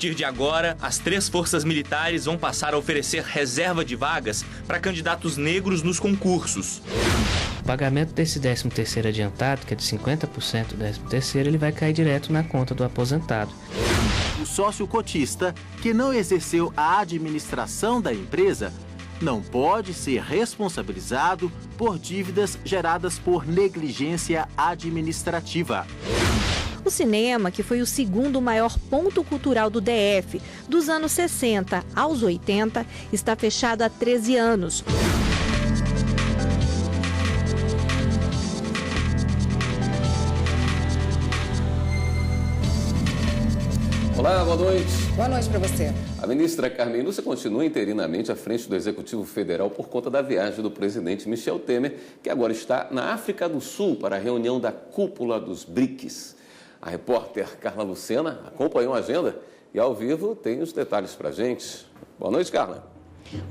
partir de agora, as 3 forças militares vão passar a oferecer reserva de vagas para candidatos negros nos concursos. O pagamento desse 13º adiantado, que é de 50% do 13º, ele vai cair direto na conta do aposentado. O sócio cotista, que não exerceu a administração da empresa, não pode ser responsabilizado por dívidas geradas por negligência administrativa. O cinema, que foi o segundo maior ponto cultural do DF, dos anos 60 aos 80, está fechado há 13 anos. Olá, boa noite. Boa noite para você. A ministra Carmen Lúcia continua interinamente à frente do Executivo Federal por conta da viagem do presidente Michel Temer, que agora está na África do Sul para a reunião da cúpula dos BRICS. A repórter Carla Lucena acompanhou a agenda e ao vivo tem os detalhes para a gente. Boa noite, Carla.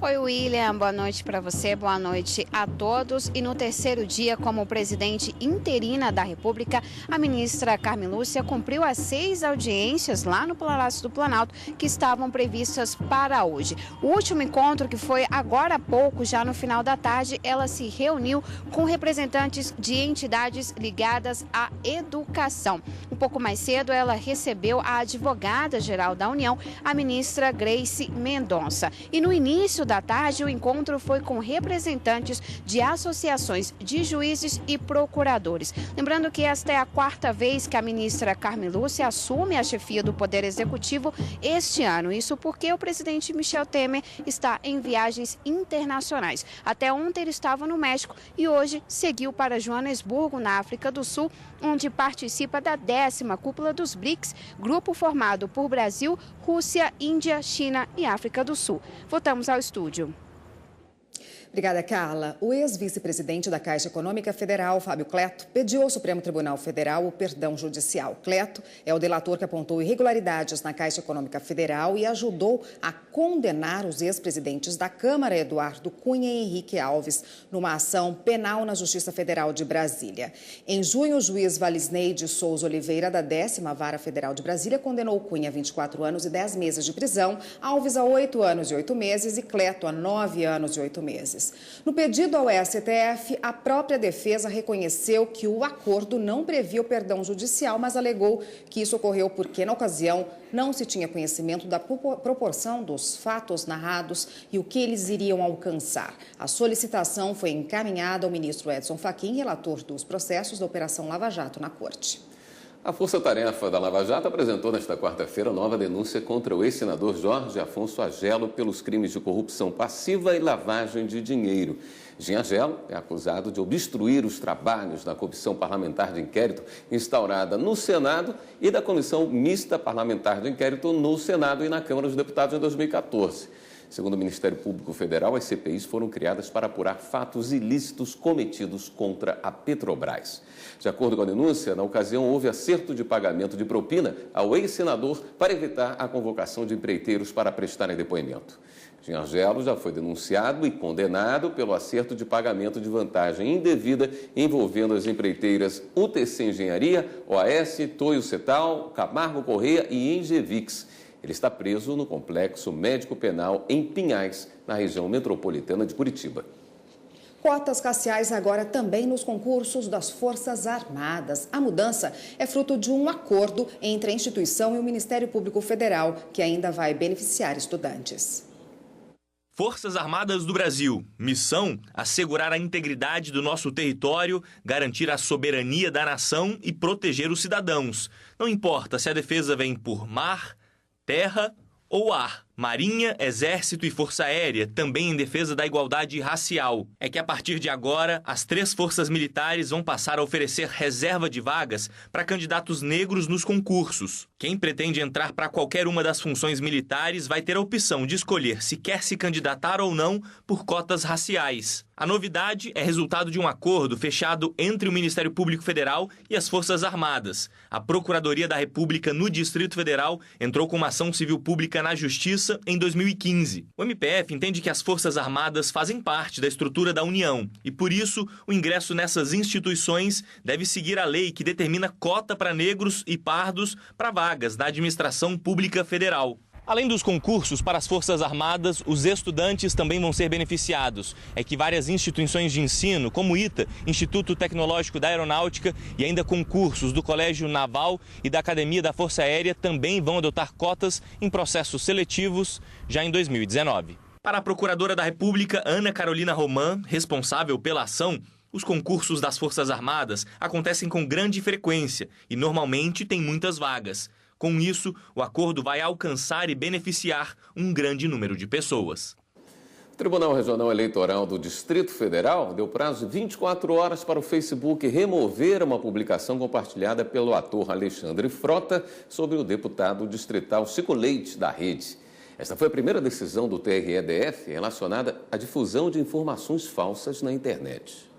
Oi, William. Boa noite para você, boa noite a todos. E no terceiro dia, como presidente interina da República, a ministra Carmen Lúcia cumpriu as 6 audiências lá no Palácio do Planalto que estavam previstas para hoje. O último encontro, que foi agora há pouco, já no final da tarde, ela se reuniu com representantes de entidades ligadas à educação. Um pouco mais cedo, ela recebeu a advogada-geral da União, a ministra Grace Mendonça. E no início da tarde, o encontro foi com representantes de associações de juízes e procuradores. Lembrando que esta é a 4ª vez que a ministra Carmen Lúcia assume a chefia do Poder Executivo este ano. Isso porque o presidente Michel Temer está em viagens internacionais. Até ontem ele estava no México e hoje seguiu para Joanesburgo, na África do Sul, onde participa da 10ª cúpula dos BRICS, grupo formado por Brasil, Rússia, Índia, China e África do Sul. Voltamos ao estúdio. Obrigada, Carla. O ex-vice-presidente da Caixa Econômica Federal, Fábio Cleto, pediu ao Supremo Tribunal Federal o perdão judicial. Cleto é o delator que apontou irregularidades na Caixa Econômica Federal e ajudou a condenar os ex-presidentes da Câmara, Eduardo Cunha e Henrique Alves, numa ação penal na Justiça Federal de Brasília. Em junho, o juiz Valisney de Souza Oliveira, da 10ª Vara Federal de Brasília, condenou Cunha a 24 anos e 10 meses de prisão, Alves a 8 anos e 8 meses e Cleto a 9 anos e 8 meses. No pedido ao STF, a própria defesa reconheceu que o acordo não previa o perdão judicial, mas alegou que isso ocorreu porque, na ocasião, não se tinha conhecimento da proporção dos fatos narrados e o que eles iriam alcançar. A solicitação foi encaminhada ao ministro Edson Fachin, relator dos processos da Operação Lava Jato na Corte. A Força Tarefa da Lava Jato apresentou nesta quarta-feira nova denúncia contra o ex-senador Jorge Afonso Agelo pelos crimes de corrupção passiva e lavagem de dinheiro. Jean Agelo é acusado de obstruir os trabalhos da Comissão Parlamentar de Inquérito instaurada no Senado e da Comissão Mista Parlamentar de Inquérito no Senado e na Câmara dos Deputados em 2014. Segundo o Ministério Público Federal, as CPIs foram criadas para apurar fatos ilícitos cometidos contra a Petrobras. De acordo com a denúncia, na ocasião houve acerto de pagamento de propina ao ex-senador para evitar a convocação de empreiteiros para prestarem depoimento. Jean Agelo já foi denunciado e condenado pelo acerto de pagamento de vantagem indevida envolvendo as empreiteiras UTC Engenharia, OAS, Toyo Cetal, Camargo Correia e Engevix. Ele está preso no Complexo Médico Penal em Pinhais, na região metropolitana de Curitiba. Cotas raciais agora também nos concursos das Forças Armadas. A mudança é fruto de um acordo entre a instituição e o Ministério Público Federal, que ainda vai beneficiar estudantes. Forças Armadas do Brasil. Missão: assegurar a integridade do nosso território, garantir a soberania da nação e proteger os cidadãos. Não importa se a defesa vem por mar, terra ou ar. Marinha, Exército e Força Aérea, também em defesa da igualdade racial. É que a partir de agora, as 3 forças militares vão passar a oferecer reserva de vagas para candidatos negros nos concursos. Quem pretende entrar para qualquer uma das funções militares vai ter a opção de escolher se quer se candidatar ou não por cotas raciais. A novidade é resultado de um acordo fechado entre o Ministério Público Federal e as Forças Armadas. A Procuradoria da República no Distrito Federal entrou com uma ação civil pública na Justiça em 2015. O MPF entende que as Forças Armadas fazem parte da estrutura da União e, por isso, o ingresso nessas instituições deve seguir a lei que determina cota para negros e pardos para vagas da Administração Pública Federal. Além dos concursos para as Forças Armadas, os estudantes também vão ser beneficiados. É que várias instituições de ensino, como o ITA, Instituto Tecnológico da Aeronáutica, e ainda concursos do Colégio Naval e da Academia da Força Aérea também vão adotar cotas em processos seletivos já em 2019. Para a Procuradora da República, Ana Carolina Roman, responsável pela ação, os concursos das Forças Armadas acontecem com grande frequência e normalmente têm muitas vagas. Com isso, o acordo vai alcançar e beneficiar um grande número de pessoas. O Tribunal Regional Eleitoral do Distrito Federal deu prazo de 24 horas para o Facebook remover uma publicação compartilhada pelo ator Alexandre Frota sobre o deputado distrital Chico Leite, da Rede. Esta foi a primeira decisão do TRE-DF relacionada à difusão de informações falsas na internet.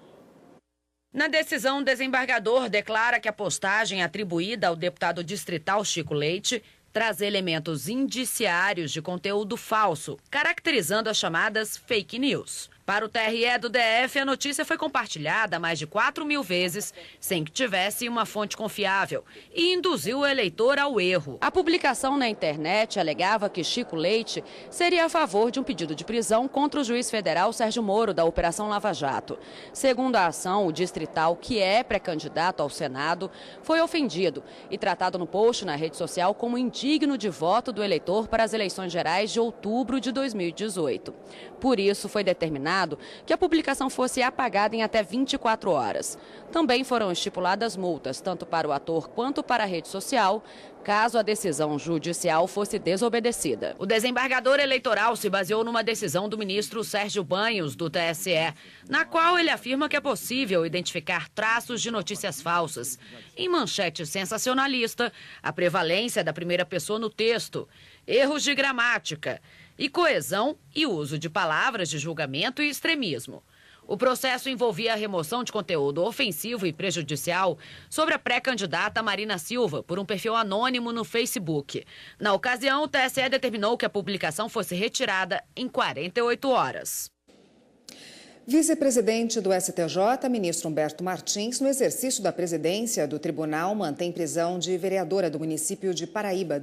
Na decisão, o desembargador declara que a postagem atribuída ao deputado distrital Chico Leite traz elementos indiciários de conteúdo falso, caracterizando as chamadas fake news. Para o TRE do DF, a notícia foi compartilhada mais de 4.000 vezes, sem que tivesse uma fonte confiável, e induziu o eleitor ao erro. A publicação na internet alegava que Chico Leite seria a favor de um pedido de prisão contra o juiz federal Sérgio Moro, da Operação Lava Jato. Segundo a ação, o distrital, que é pré-candidato ao Senado, foi ofendido e tratado no post na rede social como indigno de voto do eleitor para as eleições gerais de outubro de 2018. Por isso, foi determinado que a publicação fosse apagada em até 24 horas. Também foram estipuladas multas, tanto para o ator quanto para a rede social, caso a decisão judicial fosse desobedecida. O desembargador eleitoral se baseou numa decisão do ministro Sérgio Banhos, do TSE, na qual ele afirma que é possível identificar traços de notícias falsas. Em manchete sensacionalista, a prevalência da primeira pessoa no texto, erros de gramática e coesão e uso de palavras de julgamento e extremismo. O processo envolvia a remoção de conteúdo ofensivo e prejudicial sobre a pré-candidata Marina Silva por um perfil anônimo no Facebook. Na ocasião, o TSE determinou que a publicação fosse retirada em 48 horas. Vice-presidente do STJ, ministro Humberto Martins, no exercício da presidência do tribunal, mantém prisão de vereadora do município de Paraíba,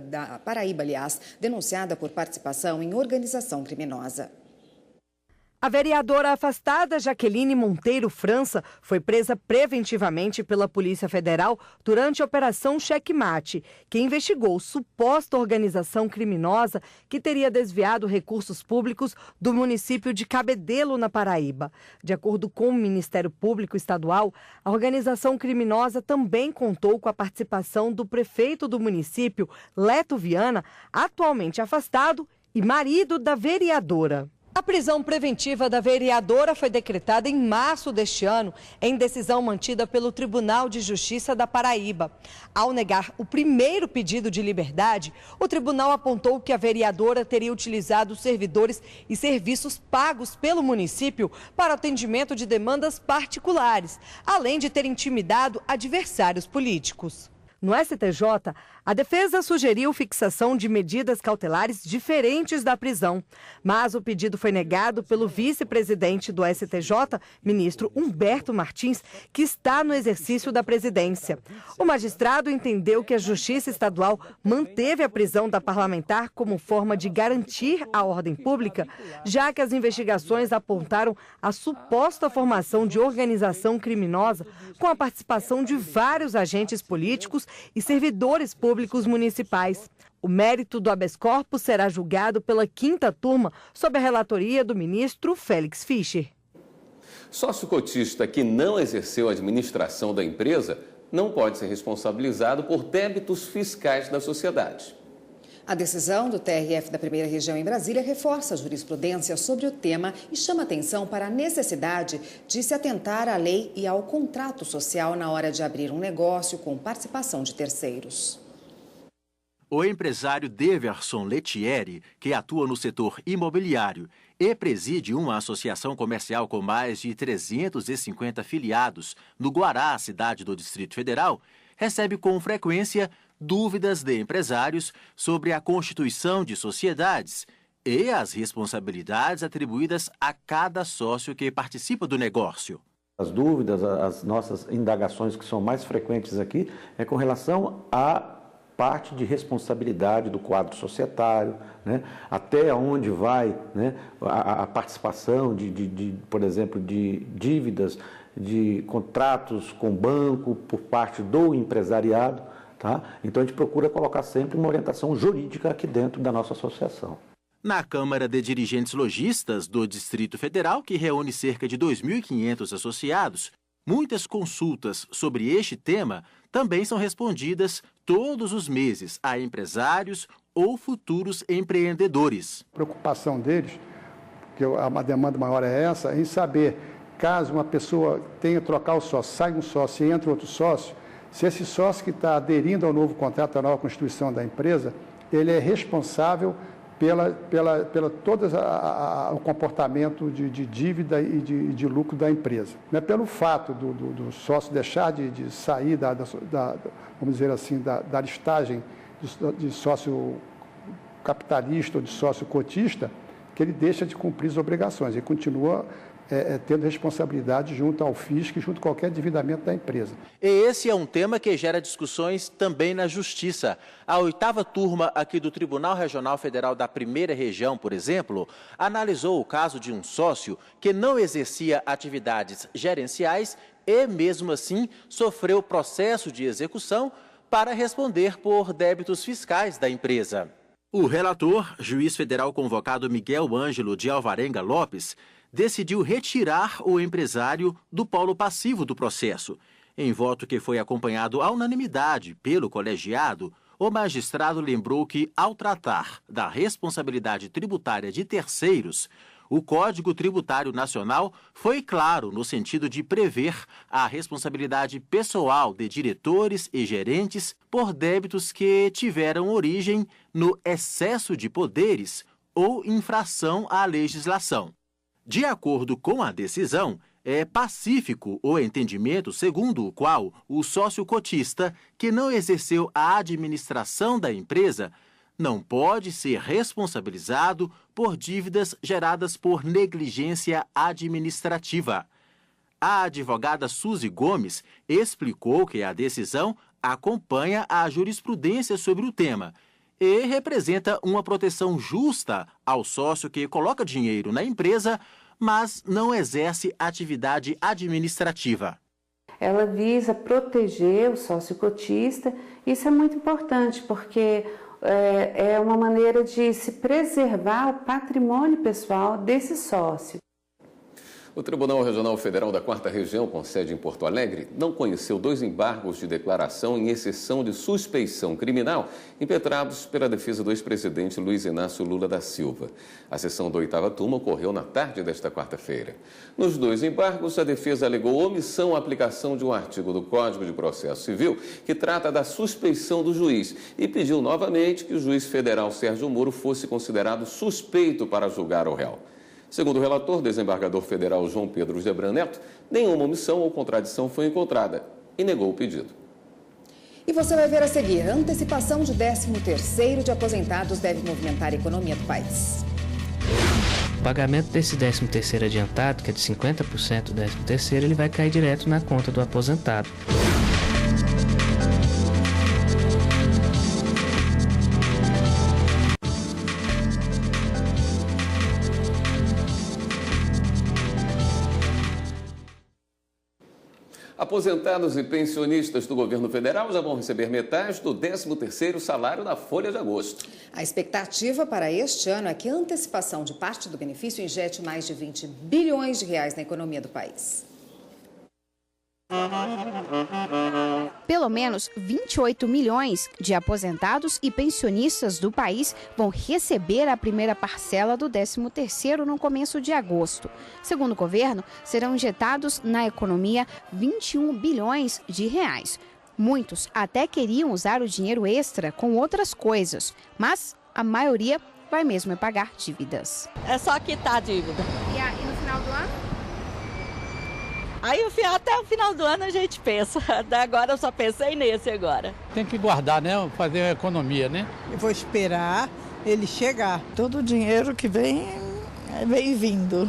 denunciada por participação em organização criminosa. A vereadora afastada Jaqueline Monteiro França foi presa preventivamente pela Polícia Federal durante a Operação Checkmate, que investigou suposta organização criminosa que teria desviado recursos públicos do município de Cabedelo, na Paraíba. De acordo com o Ministério Público Estadual, a organização criminosa também contou com a participação do prefeito do município, Leto Viana, atualmente afastado e marido da vereadora. A prisão preventiva da vereadora foi decretada em março deste ano, em decisão mantida pelo Tribunal de Justiça da Paraíba. Ao negar o primeiro pedido de liberdade, o tribunal apontou que a vereadora teria utilizado servidores e serviços pagos pelo município para atendimento de demandas particulares, além de ter intimidado adversários políticos. No STJ, a defesa sugeriu fixação de medidas cautelares diferentes da prisão, mas o pedido foi negado pelo vice-presidente do STJ, ministro Humberto Martins, que está no exercício da presidência. O magistrado entendeu que a Justiça Estadual manteve a prisão da parlamentar como forma de garantir a ordem pública, já que as investigações apontaram a suposta formação de organização criminosa com a participação de vários agentes políticos e servidores públicos municipais. O mérito do habeas corpus será julgado pela 5ª turma, sob a relatoria do ministro Félix Fischer. Sócio cotista que não exerceu a administração da empresa não pode ser responsabilizado por débitos fiscais da sociedade. A decisão do TRF da Primeira Região em Brasília reforça a jurisprudência sobre o tema e chama atenção para a necessidade de se atentar à lei e ao contrato social na hora de abrir um negócio com participação de terceiros. O empresário Deverson Lettieri, que atua no setor imobiliário e preside uma associação comercial com mais de 350 filiados no Guará, cidade do Distrito Federal, recebe com frequência dúvidas de empresários sobre a constituição de sociedades e as responsabilidades atribuídas a cada sócio que participa do negócio. As dúvidas, as nossas indagações que são mais frequentes aqui é com relação à parte de responsabilidade do quadro societário, né? Até onde vai, né, a participação por exemplo, de dívidas, de contratos com banco por parte do empresariado. Tá? Então a gente procura colocar sempre uma orientação jurídica aqui dentro da nossa associação. Na Câmara de Dirigentes Lojistas do Distrito Federal, que reúne cerca de 2.500 associados, muitas consultas sobre este tema também são respondidas todos os meses a empresários ou futuros empreendedores. A preocupação deles, que a demanda maior é essa, em saber, caso uma pessoa tenha que trocar o sócio, sai um sócio e entra outro sócio, se esse sócio que está aderindo ao novo contrato, à nova constituição da empresa, ele é responsável pela todo o comportamento de dívida e de lucro da empresa. Não é pelo fato do sócio deixar de sair vamos dizer assim, da listagem de sócio capitalista ou de sócio cotista, que ele deixa de cumprir as obrigações. Ele continua tendo responsabilidade junto ao fisco e junto a qualquer endividamento da empresa. E esse é um tema que gera discussões também na Justiça. A 8ª turma aqui do Tribunal Regional Federal da 1ª Região, por exemplo, analisou o caso de um sócio que não exercia atividades gerenciais e, mesmo assim, sofreu processo de execução para responder por débitos fiscais da empresa. O relator, juiz federal convocado Miguel Ângelo de Alvarenga Lopes, decidiu retirar o empresário do polo passivo do processo. Em voto que foi acompanhado à unanimidade pelo colegiado, o magistrado lembrou que, ao tratar da responsabilidade tributária de terceiros, o Código Tributário Nacional foi claro no sentido de prever a responsabilidade pessoal de diretores e gerentes por débitos que tiveram origem no excesso de poderes ou infração à legislação. De acordo com a decisão, é pacífico o entendimento segundo o qual o sócio cotista que não exerceu a administração da empresa não pode ser responsabilizado por dívidas geradas por negligência administrativa. A advogada Suzy Gomes explicou que a decisão acompanha a jurisprudência sobre o tema e representa uma proteção justa ao sócio que coloca dinheiro na empresa, mas não exerce atividade administrativa. Ela visa proteger o sócio cotista. Isso é muito importante, porque é uma maneira de se preservar o patrimônio pessoal desse sócio. O Tribunal Regional Federal da 4ª Região, com sede em Porto Alegre, não conheceu 2 embargos de declaração em exceção de suspeição criminal impetrados pela defesa do ex-presidente Luiz Inácio Lula da Silva. A sessão da 8ª turma ocorreu na tarde desta quarta-feira. Nos 2 embargos, a defesa alegou omissão à aplicação de um artigo do Código de Processo Civil que trata da suspeição do juiz e pediu novamente que o juiz federal Sérgio Moro fosse considerado suspeito para julgar o réu. Segundo o relator, desembargador federal João Pedro Gebran Neto, nenhuma omissão ou contradição foi encontrada e negou o pedido. E você vai ver a seguir, a antecipação de 13º de aposentados deve movimentar a economia do país. O pagamento desse 13º adiantado, que é de 50% do 13º, ele vai cair direto na conta do aposentado. Aposentados e pensionistas do governo federal já vão receber metade do 13º salário na folha de agosto. A expectativa para este ano é que a antecipação de parte do benefício injete mais de 20 bilhões de reais na economia do país. Pelo menos 28 milhões de aposentados e pensionistas do país vão receber a primeira parcela do 13º no começo de agosto. Segundo o governo, serão injetados na economia 21 bilhões de reais. Muitos até queriam usar o dinheiro extra com outras coisas, mas a maioria vai mesmo pagar dívidas. É só quitar a dívida. E no final do ano? Aí até o final do ano a gente pensa. Até agora eu só pensei nesse agora. Tem que guardar, né? Fazer a economia, né? Eu vou esperar ele chegar. Todo o dinheiro que vem é bem-vindo.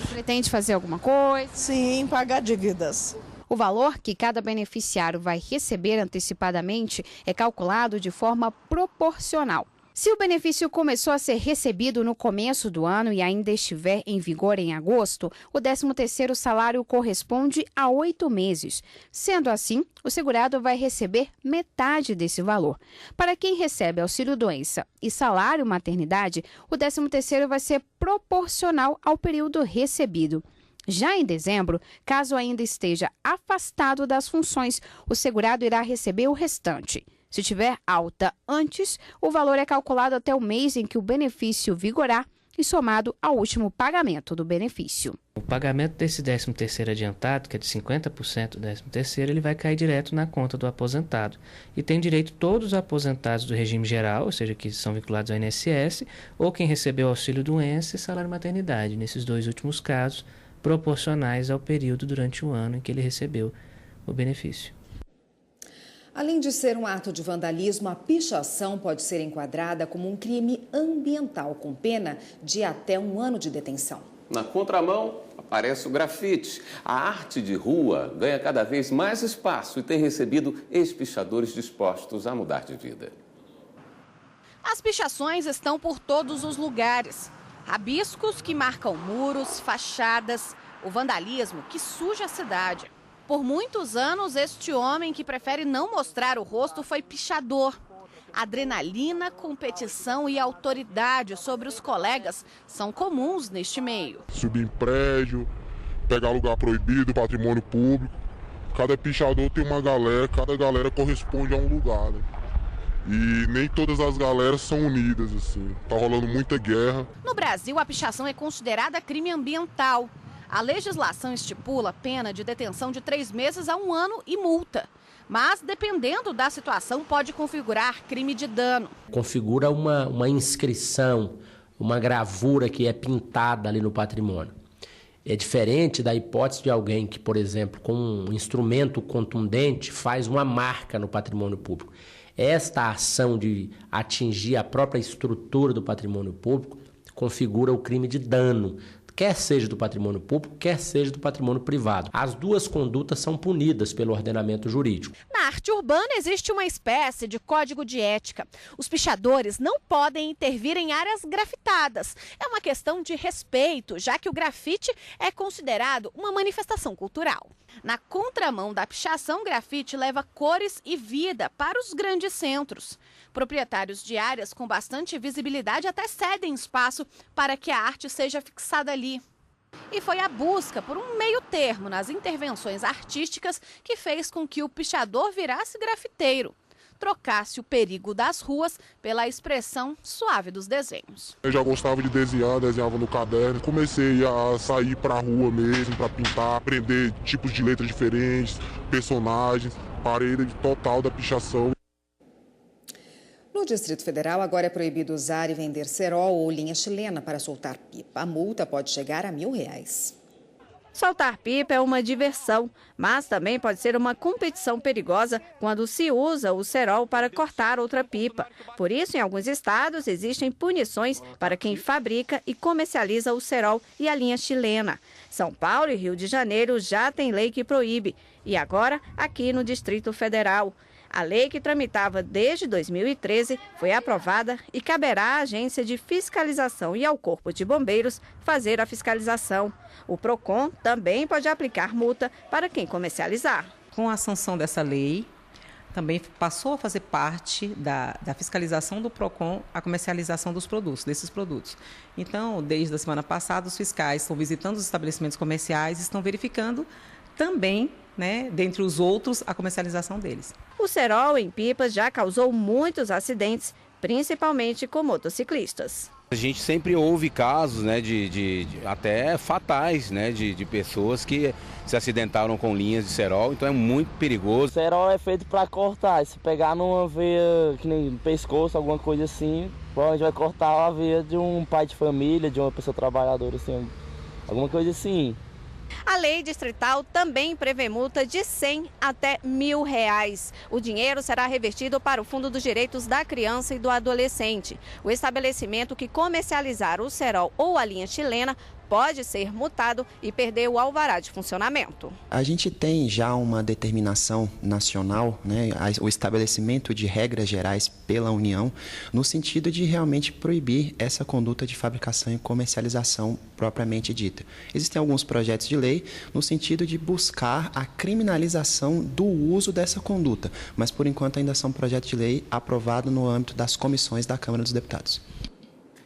Pretende fazer alguma coisa? Sim, pagar dívidas. O valor que cada beneficiário vai receber antecipadamente é calculado de forma proporcional. Se o benefício começou a ser recebido no começo do ano e ainda estiver em vigor em agosto, o 13º salário corresponde a 8 meses. Sendo assim, o segurado vai receber metade desse valor. Para quem recebe auxílio-doença e salário maternidade, o 13º vai ser proporcional ao período recebido. Já em dezembro, caso ainda esteja afastado das funções, o segurado irá receber o restante. Se tiver alta antes, o valor é calculado até o mês em que o benefício vigorar e somado ao último pagamento do benefício. O pagamento desse 13º adiantado, que é de 50% do 13º, ele vai cair direto na conta do aposentado. E tem direito todos os aposentados do regime geral, ou seja, que são vinculados ao INSS, ou quem recebeu auxílio-doença e salário-maternidade, nesses dois últimos casos, proporcionais ao período durante o ano em que ele recebeu o benefício. Além de ser um ato de vandalismo, a pichação pode ser enquadrada como um crime ambiental, com pena de até 1 ano de detenção. Na contramão, aparece o grafite. A arte de rua ganha cada vez mais espaço e tem recebido ex-pichadores dispostos a mudar de vida. As pichações estão por todos os lugares. Rabiscos que marcam muros, fachadas, o vandalismo que suja a cidade. Por muitos anos, este homem que prefere não mostrar o rosto foi pichador. Adrenalina, competição e autoridade sobre os colegas são comuns neste meio. Subir em prédio, pegar lugar proibido, patrimônio público. Cada pichador tem uma galera, cada galera corresponde a um lugar, né? E nem todas as galeras são unidas, assim. Tá rolando muita guerra. No Brasil, a pichação é considerada crime ambiental. A legislação estipula pena de detenção de 3 meses a 1 ano e multa. Mas, dependendo da situação, pode configurar crime de dano. Configura uma inscrição, uma gravura que é pintada ali no patrimônio. É diferente da hipótese de alguém que, por exemplo, com um instrumento contundente, faz uma marca no patrimônio público. Esta ação de atingir a própria estrutura do patrimônio público configura o crime de dano, quer seja do patrimônio público, quer seja do patrimônio privado. As duas condutas são punidas pelo ordenamento jurídico. Na arte urbana existe uma espécie de código de ética. Os pichadores não podem intervir em áreas grafitadas. É uma questão de respeito, já que o grafite é considerado uma manifestação cultural. Na contramão da pichação, o grafite leva cores e vida para os grandes centros. Proprietários de áreas com bastante visibilidade até cedem espaço para que a arte seja fixada ali. E foi a busca por um meio termo nas intervenções artísticas que fez com que o pichador virasse grafiteiro, trocasse o perigo das ruas pela expressão suave dos desenhos. Eu já gostava de desenhar, desenhava no caderno. Comecei a sair para a rua mesmo, para pintar, aprender tipos de letras diferentes, personagens, parei total da pichação. No Distrito Federal, agora é proibido usar e vender cerol ou linha chilena para soltar pipa. A multa pode chegar a R$1.000. Soltar pipa é uma diversão, mas também pode ser uma competição perigosa quando se usa o cerol para cortar outra pipa. Por isso, em alguns estados, existem punições para quem fabrica e comercializa o cerol e a linha chilena. São Paulo e Rio de Janeiro já têm lei que proíbe. E agora, aqui no Distrito Federal. A lei, que tramitava desde 2013, foi aprovada e caberá à Agência de Fiscalização e ao Corpo de Bombeiros fazer a fiscalização. O PROCON também pode aplicar multa para quem comercializar. Com a sanção dessa lei, também passou a fazer parte da fiscalização do PROCON a comercialização desses produtos. Então, desde a semana passada, os fiscais estão visitando os estabelecimentos comerciais e estão verificando também, dentre os outros, a comercialização deles. O cerol em pipas já causou muitos acidentes, principalmente com motociclistas. A gente sempre ouve casos, né, de até fatais, né, de pessoas que se acidentaram com linhas de cerol, então é muito perigoso. O cerol é feito para cortar, se pegar numa veia, que nem no pescoço, alguma coisa assim, provavelmente vai cortar a veia de um pai de família, de uma pessoa trabalhadora, assim, alguma coisa assim. A lei distrital também prevê multa de R$100 até R$1.000. O dinheiro será revertido para o Fundo dos Direitos da Criança e do Adolescente. O estabelecimento que comercializar o cerol ou a linha chilena pode ser multado e perder o alvará de funcionamento. A gente tem já uma determinação nacional, né, o estabelecimento de regras gerais pela União, no sentido de realmente proibir essa conduta de fabricação e comercialização propriamente dita. Existem alguns projetos de lei no sentido de buscar a criminalização do uso dessa conduta, mas por enquanto ainda são projetos de lei aprovados no âmbito das comissões da Câmara dos Deputados.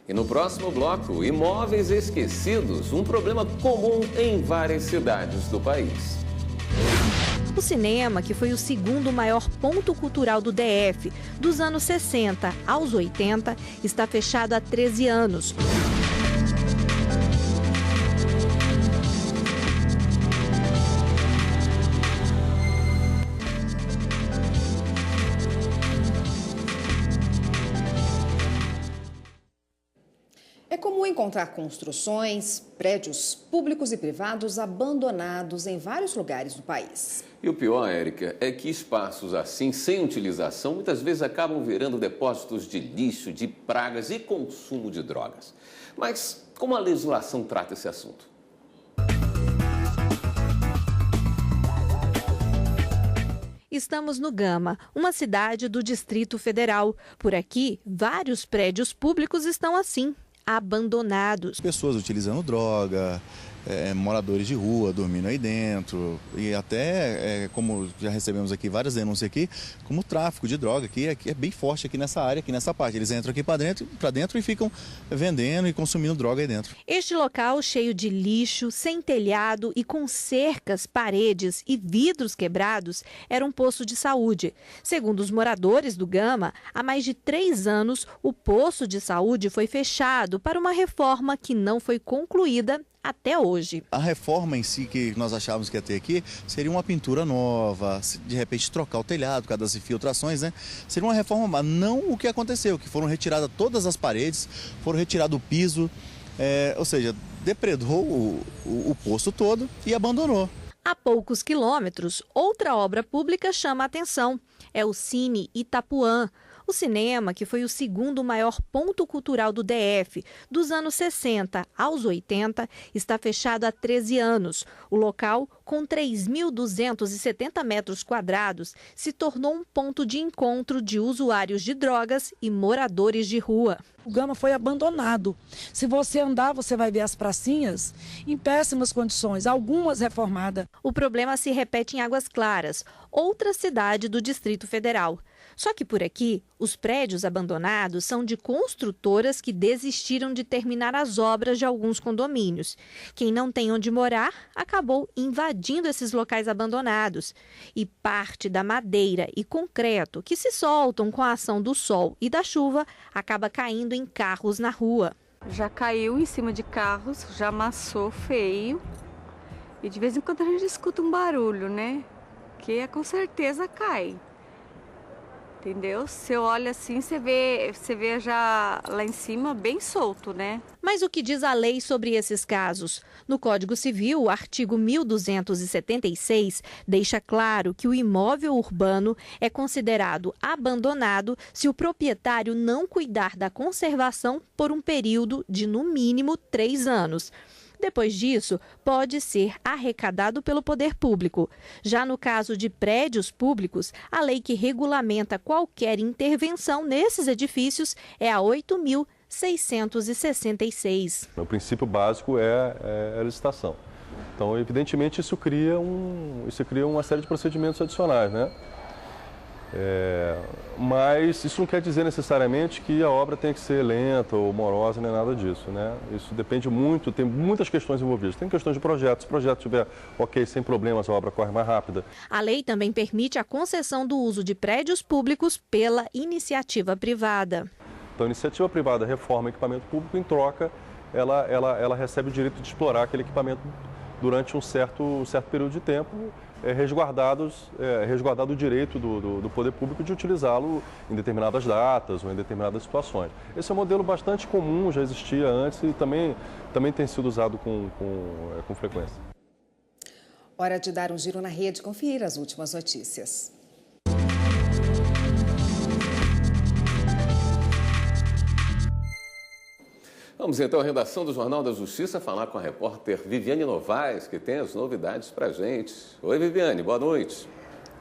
E no próximo bloco, imóveis esquecidos, um problema comum em várias cidades do país. O cinema, que foi o segundo maior ponto cultural do DF, dos anos 60 aos 80, está fechado há 13 anos. É comum encontrar construções, prédios públicos e privados abandonados em vários lugares do país. E o pior, Érica, é que espaços assim, sem utilização, muitas vezes acabam virando depósitos de lixo, de pragas e consumo de drogas. Mas como a legislação trata esse assunto? Estamos no Gama, uma cidade do Distrito Federal. Por aqui, vários prédios públicos estão assim, abandonados. Pessoas utilizando droga, moradores de rua dormindo aí dentro e até, como já recebemos aqui várias denúncias aqui, como tráfico de droga, que é bem forte aqui nessa área, aqui nessa parte. Eles entram aqui para dentro e ficam vendendo e consumindo droga aí dentro. Este local, cheio de lixo, sem telhado e com cercas, paredes e vidros quebrados, era um posto de saúde. Segundo os moradores do Gama, há mais de 3 anos, o posto de saúde foi fechado para uma reforma que não foi concluída até hoje. A reforma em si que nós achávamos que ia ter aqui seria uma pintura nova, de repente trocar o telhado por causa das infiltrações, né? Seria uma reforma, não o que aconteceu, que foram retiradas todas as paredes, foram retirado o piso, ou seja, depredou o posto todo e abandonou. A poucos quilômetros, outra obra pública chama a atenção. É o Cine Itapuã. O cinema, que foi o segundo maior ponto cultural do DF, dos anos 60 aos 80, está fechado há 13 anos. O local, com 3.270 metros quadrados, se tornou um ponto de encontro de usuários de drogas e moradores de rua. O Gama foi abandonado. Se você andar, você vai ver as pracinhas em péssimas condições, algumas reformadas. O problema se repete em Águas Claras, outra cidade do Distrito Federal. Só que por aqui, os prédios abandonados são de construtoras que desistiram de terminar as obras de alguns condomínios. Quem não tem onde morar acabou invadindo esses locais abandonados. E parte da madeira e concreto que se soltam com a ação do sol e da chuva acaba caindo em carros na rua. Já caiu em cima de carros, já amassou feio. E de vez em quando a gente escuta um barulho, né? Que com certeza cai. Entendeu? Você olha assim, você vê já lá em cima bem solto, né? Mas o que diz a lei sobre esses casos? No Código Civil, o artigo 1276 deixa claro que o imóvel urbano é considerado abandonado se o proprietário não cuidar da conservação por um período de, no mínimo, 3 anos. Depois disso, pode ser arrecadado pelo poder público. Já no caso de prédios públicos, a lei que regulamenta qualquer intervenção nesses edifícios é a 8.666. O princípio básico é a licitação. Então, evidentemente, isso cria uma série de procedimentos adicionais, né? Mas isso não quer dizer necessariamente que a obra tem que ser lenta ou morosa, nem nada disso, né? Isso depende muito, tem muitas questões envolvidas. Tem questões de projetos, se o projeto estiver ok, sem problemas, a obra corre mais rápida. A lei também permite a concessão do uso de prédios públicos pela iniciativa privada. Então, a iniciativa privada reforma equipamento público, em troca, ela recebe o direito de explorar aquele equipamento durante um certo período de tempo, resguardado o direito do poder público de utilizá-lo em determinadas datas ou em determinadas situações. Esse é um modelo bastante comum, já existia antes e também tem sido usado com frequência. Hora de dar um giro na rede, conferir as últimas notícias. Vamos então à redação do Jornal da Justiça falar com a repórter Viviane Novaes, que tem as novidades para a gente. Oi, Viviane, boa noite.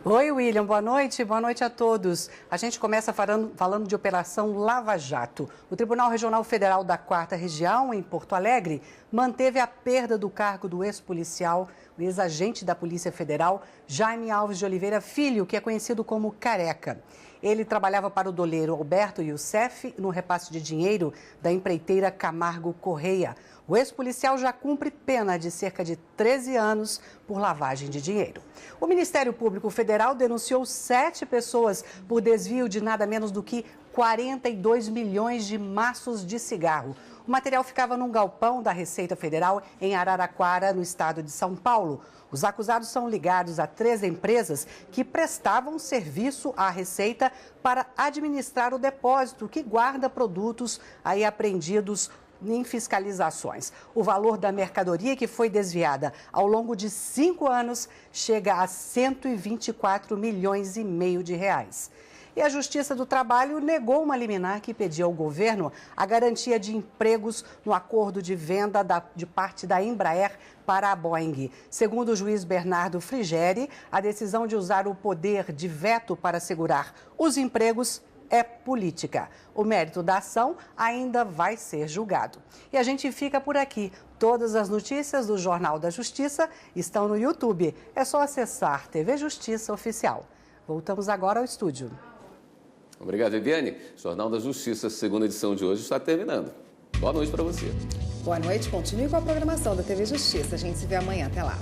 Oi, William, boa noite a todos. A gente começa falando de Operação Lava Jato. O Tribunal Regional Federal da 4ª Região, em Porto Alegre, manteve a perda do cargo do ex-policial, o ex-agente da Polícia Federal, Jaime Alves de Oliveira Filho, que é conhecido como Careca. Ele trabalhava para o doleiro Alberto Youssef no repasse de dinheiro da empreiteira Camargo Correia. O ex-policial já cumpre pena de cerca de 13 anos por lavagem de dinheiro. O Ministério Público Federal denunciou 7 pessoas por desvio de nada menos do que 42 milhões de maços de cigarro. O material ficava num galpão da Receita Federal em Araraquara, no estado de São Paulo. Os acusados são ligados a 3 empresas que prestavam serviço à Receita para administrar o depósito que guarda produtos aí apreendidos em fiscalizações. O valor da mercadoria que foi desviada ao longo de 5 anos chega a 124 milhões e meio de reais. E a Justiça do Trabalho negou uma liminar que pedia ao governo a garantia de empregos no acordo de venda de parte da Embraer para a Boeing. Segundo o juiz Bernardo Frigeri, a decisão de usar o poder de veto para assegurar os empregos é política. O mérito da ação ainda vai ser julgado. E a gente fica por aqui. Todas as notícias do Jornal da Justiça estão no YouTube. É só acessar TV Justiça Oficial. Voltamos agora ao estúdio. Obrigado, Viviane. Jornal da Justiça, segunda edição de hoje, está terminando. Boa noite para você. Boa noite. Continue com a programação da TV Justiça. A gente se vê amanhã. Até lá.